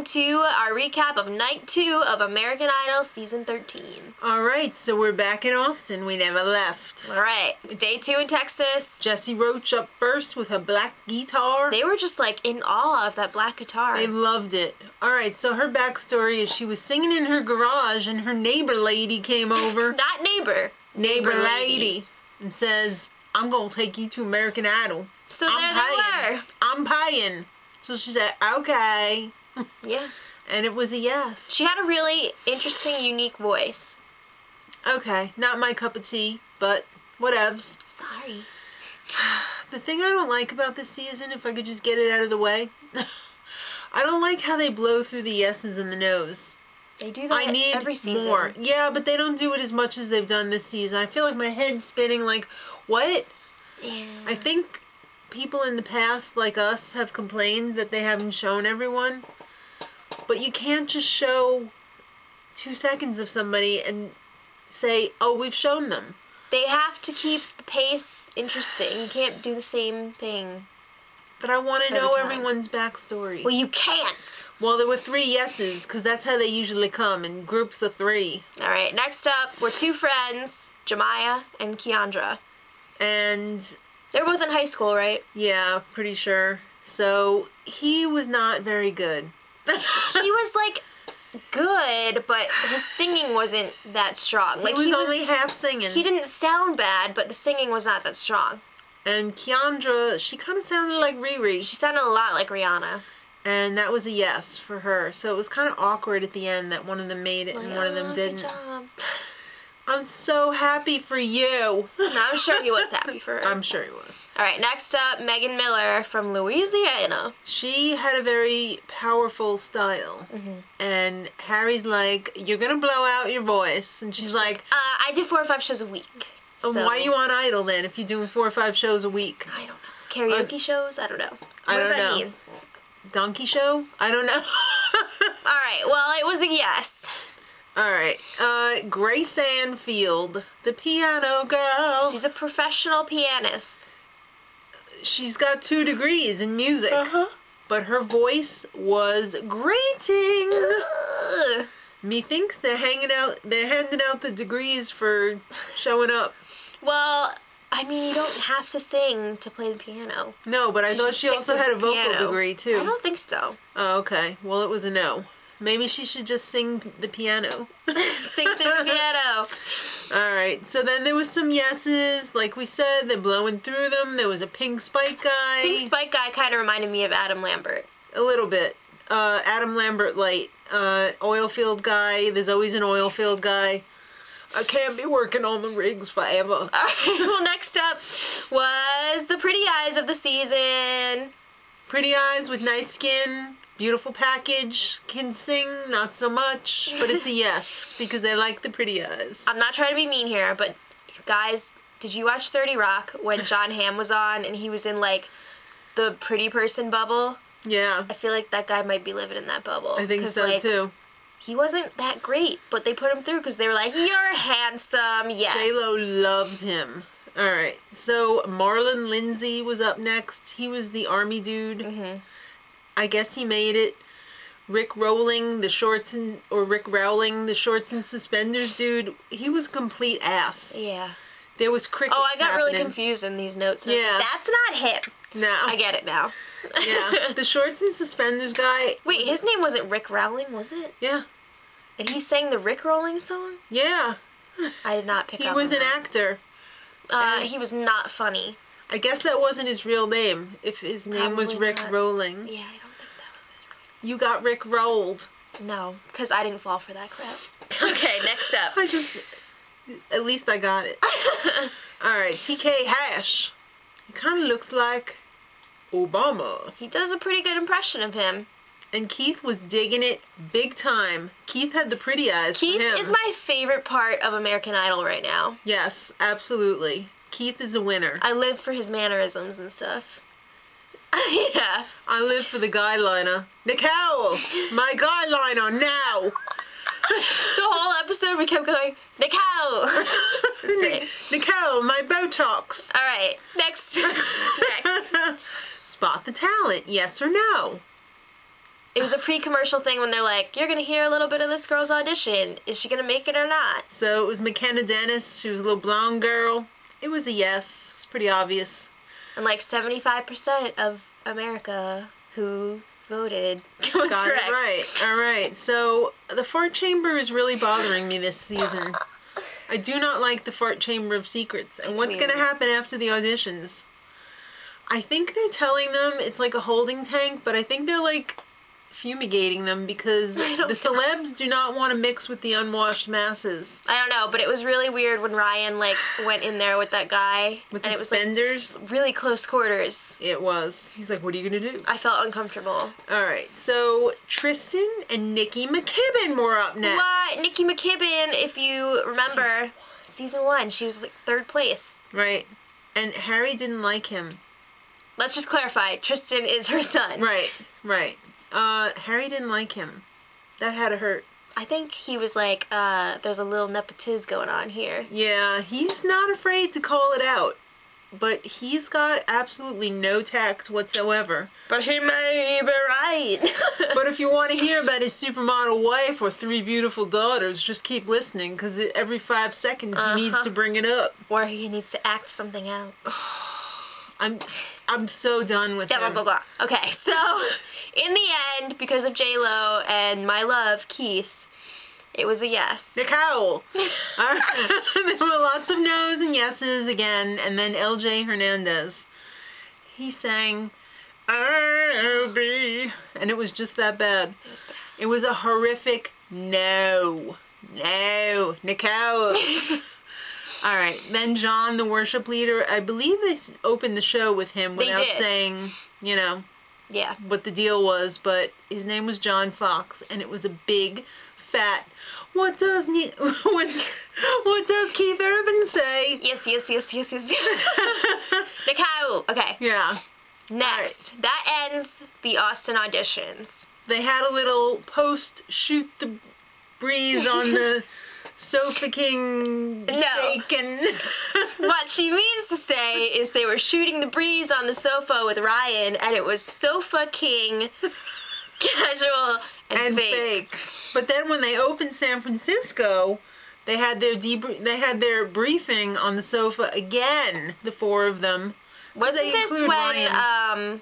on to our recap of Night 2 of American Idol Season 13. Alright, so we're back in Austin. We never left. Alright, it's day 2 in Texas. Jessie Roach up first with her black guitar. They were just like in awe of that black guitar. They loved it. Alright, so her backstory is she was singing in her garage and her neighbor lady came over. Not neighbor. Neighbor lady. And says, I'm going to take you to American Idol. So there they were. I'm paying. So she said, okay. Yeah. And it was a yes. She had a really interesting, unique voice. Okay, not my cup of tea, but whatevs. Sorry. The thing I don't like about this season, if I could just get it out of the way, I don't like how they blow through the yeses and the nos. They do that every season. More. Yeah, but they don't do it as much as they've done this season. I feel like my head's spinning like, what? Yeah. I think people in the past, like us, have complained that they haven't shown everyone. But you can't just show 2 seconds of somebody and say, oh, we've shown them. They have to keep the pace interesting. You can't do the same thing. But I want to know everyone's backstory. Well, you can't. Well, there were 3 yeses, because that's how they usually come, in groups of 3. Alright, next up, we're 2 friends, Jemiah and Keandra. And they're both in high school, right? yeah, pretty sure. So, he was not very good. He was, like, good, but his singing wasn't that strong. Like, he was only half singing. He didn't sound bad, but the singing was not that strong. And Keandra, she kind of sounded like Riri. She sounded a lot like Rihanna. And that was a yes for her. So it was kind of awkward at the end that one of them made it and one of them didn't. Good job. I'm so happy for you. No, I'm sure he was happy for her. I'm sure he was. Alright, next up, Megan Miller from Louisiana. She had a very powerful style. And Harry's like, you're going to blow out your voice. And she's like, I do 4 or 5 shows a week. So why are you on Idol then if you're doing 4 or 5 shows a week? I don't know. Karaoke shows? I don't know. I don't know. What does that mean? Donkey show? I don't know. Alright, well, it was a yes. Alright, Grace Ann Field, the piano girl. She's a professional pianist. She's got 2 degrees in music. But her voice was grating. Methinks they're handing out the degrees for showing up. Well, I mean, you don't have to sing to play the piano. No, but I thought she also had a vocal degree, too. I don't think so. Oh, okay. Well, it was a no. Maybe she should just sing the piano. Sing through the piano. Alright, so then there was some yeses. Like we said, they're blowing through them. There was a Pink Spike guy. Pink Spike guy kind of reminded me of Adam Lambert. A little bit. Adam Lambert light. Oilfield guy. There's always an oilfield guy. I can't be working on the rigs forever. Alright, well, next up was the pretty eyes of the season. Pretty eyes with nice skin. Beautiful package. Can sing, not so much. But it's a yes, because they like the pretty eyes. I'm not trying to be mean here, but guys, did you watch 30 Rock when John Hamm was on and he was in, like, the pretty person bubble? Yeah. I feel like that guy might be living in that bubble. I think so, like, too. He wasn't that great, but they put him through because they were like, you're handsome, yes. J-Lo loved him. Alright, so Marlon Lindsay was up next. He was the army dude. I guess he made it. Rick Rowling, the shorts and suspenders dude, he was complete ass. Yeah. There was crickets Oh, I got really happening. confused in these notes. Yeah. That's not him. No. I get it now. Yeah. The shorts and suspenders guy. Wait, his name wasn't Rick Rowling, was it? Yeah. And he sang the Rick Rowling song? Yeah. I did not pick up on He was an that. actor. He was not funny. I guess that wasn't his real name. If his name was Probably Rick not. Rowling. Yeah, I don't think that was it. You got Rick rolled. No, because I didn't fall for that crap. Okay, next up. At least I got it. Alright, TK Hash. He kind of looks like Obama. He does a pretty good impression of him. And Keith was digging it big time. Keith had the pretty eyes Keith for him. is my favorite part of American Idol right now. Yes, absolutely. Keith is a winner. I live for his mannerisms and stuff. Yeah. I live for the guy liner. Nicole, my guy liner now. The whole episode we kept going, Nicole. It's great. Nicole, my Botox. All right, next. Next. Spot the talent, yes or no? It was a pre-commercial thing when they're like, you're going to hear a little bit of this girl's audition. Is she going to make it or not? So it was McKenna Dennis. She was a little blonde girl. It was a yes. It was pretty obvious. And like 75% of America who voted was Got correct. it right. All right. So the fart chamber is really bothering me this season. I do not like the fart chamber of secrets. And what's going to happen after the auditions? I think they're telling them it's like a holding tank, but I think they're like fumigating them because the celebs do not want to mix with the unwashed masses. I don't know, but it was really weird when Ryan like went in there with that guy. With and the it was suspenders? like really close quarters. It was. He's like, what are you going to do? I felt uncomfortable. All right. So Tristan and Nikki McKibben were up next. What? Nikki McKibben, if you remember, season 1, she was like 3rd place. Right. And Harry didn't like him. Let's just clarify. Tristan is her son. Right. Right. Harry didn't like him. That had to hurt. I think he was like, there's a little nepotism going on here. Yeah, he's not afraid to call it out. But he's got absolutely no tact whatsoever. But he may be right. But if you want to hear about his supermodel wife or 3 beautiful daughters, just keep listening, because every 5 seconds he needs to bring it up. Or he needs to act something out. I'm so done with him. Blah, blah, blah. Okay, so in the end, because of J-Lo and my love, Keith, it was a yes. Nicole. There were lots of no's and yeses again, and then LJ Hernandez. He sang, I'll be, and it was just that bad. It was bad. It was a horrific no. No. Nicole. All right. Then John, the worship leader, I believe they opened the show with him without saying, you know, yeah, what the deal was, but his name was John Fox, and it was a big, fat, what does Keith Urban say? Yes. Nicole. Okay. Yeah. Next. Right. That ends the Austin auditions. They had a little post-shoot the breeze on the Sofa King bacon. What she means to say is they were shooting the breeze on the sofa with Ryan, and it was Sofa King, casual, and fake. But then when they opened San Francisco, they had their briefing on the sofa again, the 4 of them. Wasn't this when Ryan.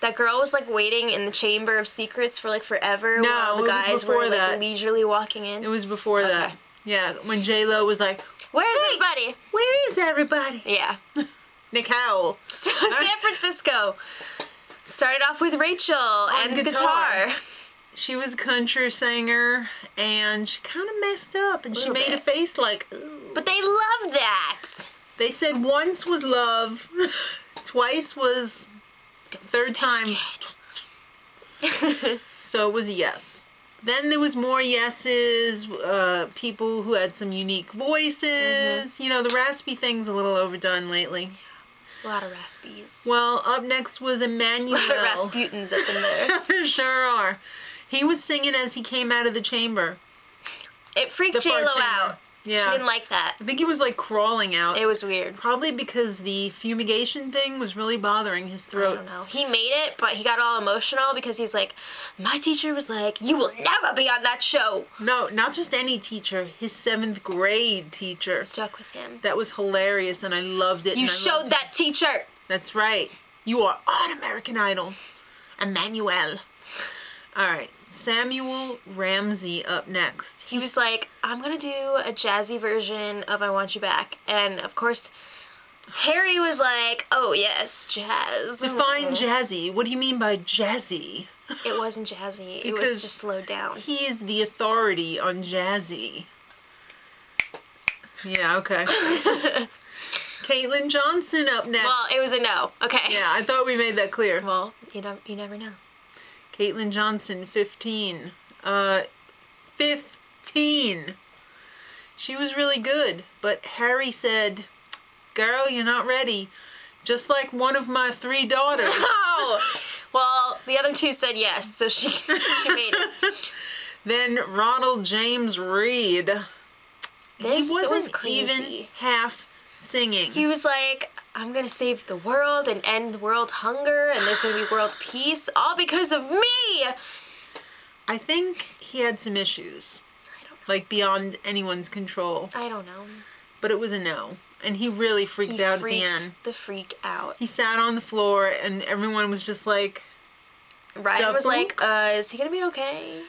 that girl was like waiting in the Chamber of Secrets for like forever No, while the guys it was before were that. like leisurely walking in? It was before that. Yeah, when J-Lo was like, Where's everybody? Where is everybody? Yeah. Nick Howell. So San Francisco started off with Rachel and guitar. She was a country singer, and she kind of messed up, and she made a face like, ooh. But they love that. They said once was love, twice was third time. So it was a yes. Then there was more yeses, people who had some unique voices. You know, the raspy thing's a little overdone lately. A lot of raspies. Well, up next was Emmanuel. A lot of Rasputins up in there. There sure are. He was singing as he came out of the chamber. It freaked J-Lo out. Yeah. She didn't like that. I think he was like crawling out. It was weird. Probably because the fumigation thing was really bothering his throat. I don't know. He made it, but he got all emotional because he was like, my teacher was like, you will never be on that show. No, not just any teacher. His 7th grade teacher. It stuck with him. That was hilarious, and I loved it. You showed that teacher. That's right. You are on American Idol. Emmanuel. All right. Samuel Ramsey up next. He was like, I'm going to do a jazzy version of I Want You Back. And, of course, Harry was like, oh, yes, jazz. Define jazzy. What do you mean by jazzy? It wasn't jazzy. It Because was just slowed down. He is the authority on jazzy. Yeah, okay. Caitlin Johnson up next. Well, it was a no. Okay. Yeah, I thought we made that clear. Well, you never know. Caitlin Johnson, 15. 15. She was really good, but Harry said, girl, you're not ready. Just like one of my 3 daughters. Oh! Well, the other 2 said yes, so she made it. Then Ronald James Reed. This He wasn't was crazy. even half singing. He was like, I'm going to save the world and end world hunger, and there's going to be world peace, all because of me. I think he had some issues. I don't know. Like beyond anyone's control. I don't know. But it was a no. And he really freaked out at the end. The freak out. He sat on the floor and everyone was just like... Ryan was like, is he gonna be okay?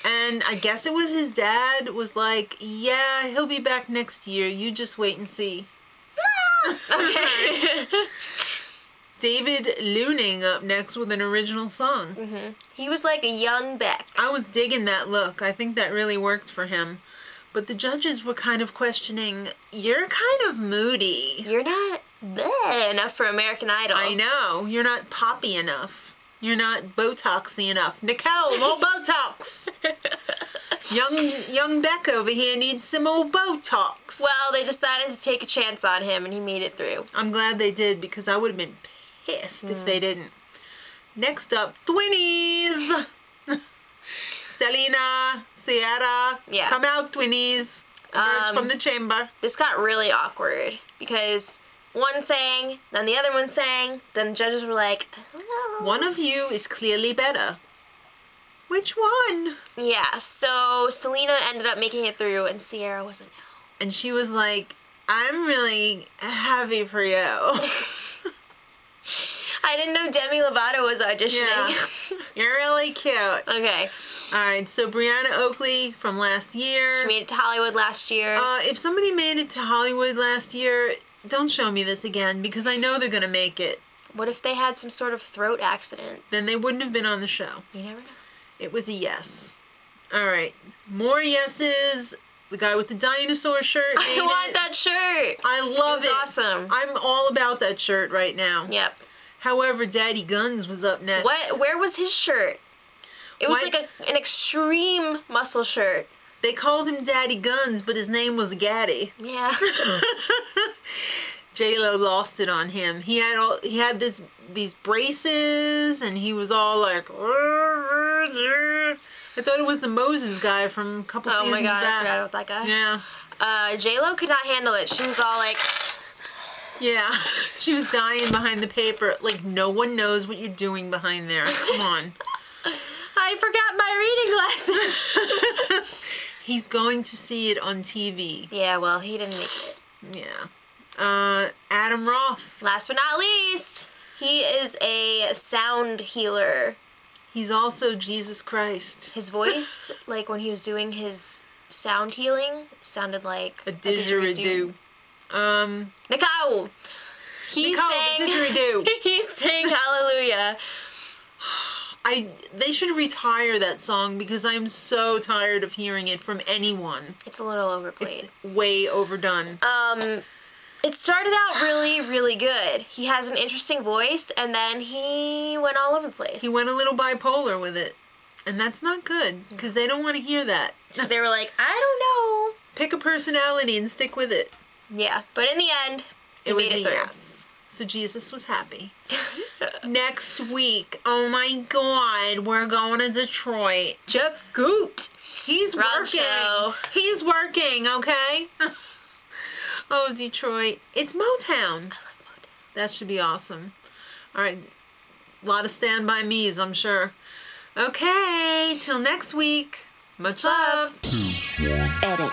And I guess it was his dad was like, yeah, he'll be back next year. You just wait and see. Okay. David Looning up next with an original song. Mm-hmm. He was like a young Beck. I was digging that look. I think that really worked for him. But the judges were kind of questioning, you're kind of moody. You're not bleh enough for American Idol. I know. You're not poppy enough. You're not Botoxy enough. Nicole, more Botox. Young Beck over here needs some more Botox. Well, they decided to take a chance on him, and he made it through. I'm glad they did, because I would have been pissed if they didn't. Next up, Twinnies. Selena, Sierra, yeah. Come out, Twinnies. Emerge from the chamber. This got really awkward, because one sang, then the other one sang, then the judges were like, I don't know. One of you is clearly better. Which one? Yeah, so Selena ended up making it through, and Sierra was a no. And she was like, I'm really happy for you. I didn't know Demi Lovato was auditioning. Yeah. You're really cute. Okay. Alright, so Brianna Oakley from last year. She made it to Hollywood last year. If somebody made it to Hollywood last year, don't show me this again, because I know they're going to make it. What if they had some sort of throat accident? Then they wouldn't have been on the show. You never know. It was a yes. Alright, more yeses. The guy with the dinosaur shirt. I want that shirt. I love it. It was awesome. I'm all about that shirt right now. Yep. However, Daddy Guns was up next. What? Where was his shirt? It was like an extreme muscle shirt. They called him Daddy Guns, but his name was Gaddy. Yeah. J-Lo lost it on him. He had these braces, and he was all like, I thought it was the Moses guy from a couple seasons back. Oh my god, I forgot about that guy. Yeah. J-Lo could not handle it. She was all like... Yeah, she was dying behind the paper. Like, no one knows what you're doing behind there. Come on. I forgot my reading glasses. He's going to see it on TV. Yeah, well, he didn't make it. Yeah. Adam Roth. Last but not least, he is a sound healer. He's also Jesus Christ. His voice, like when he was doing his sound healing, sounded like a didgeridoo. Nicole! He sang the didgeridoo. He sang Hallelujah. They should retire that song, because I am so tired of hearing it from anyone. It's a little overplayed. It's way overdone. It started out really, really good. He has an interesting voice, and then he went all over the place. He went a little bipolar with it. And that's not good, because they don't want to hear that. So they were like, I don't know. Pick a personality and stick with it. Yeah, but in the end, it was made it a through. yes. So Jesus was happy. Next week, oh my God, we're going to Detroit. Jeff Goot. He's working. Show. He's working, okay? Oh, Detroit. It's Motown. I love Motown. That should be awesome. All right. A lot of Stand By Me's, I'm sure. Okay, till next week. Much love. Edit.